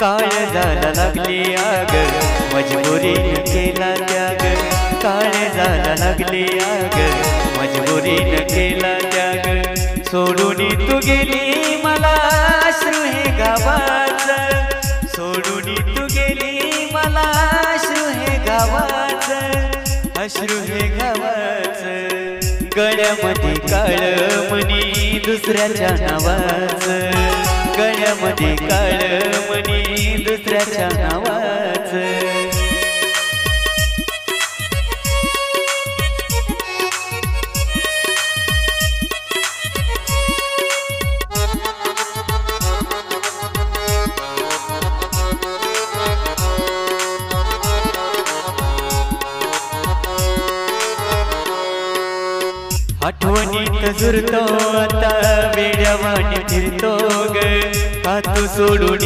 काळजाला लागली आग मजबुरीने केला त्याग, काळजाला लागली आग मजबुरीने केला त्याग। सोडून तू गेली मला अश्रू हे गावाचं, सोडून तू गेली मला अश्रू हे गावाचं, अश्रू हे गावाचं। गळ्यामध्ये काळमणी दुसऱ्याच्या नावाचं, गळ्यामध्ये काळमणी दुसऱ्याच्या नावाचं। आठवणीत झुरतो आता वेड्यावानी फिरतो ग, का तू सोडून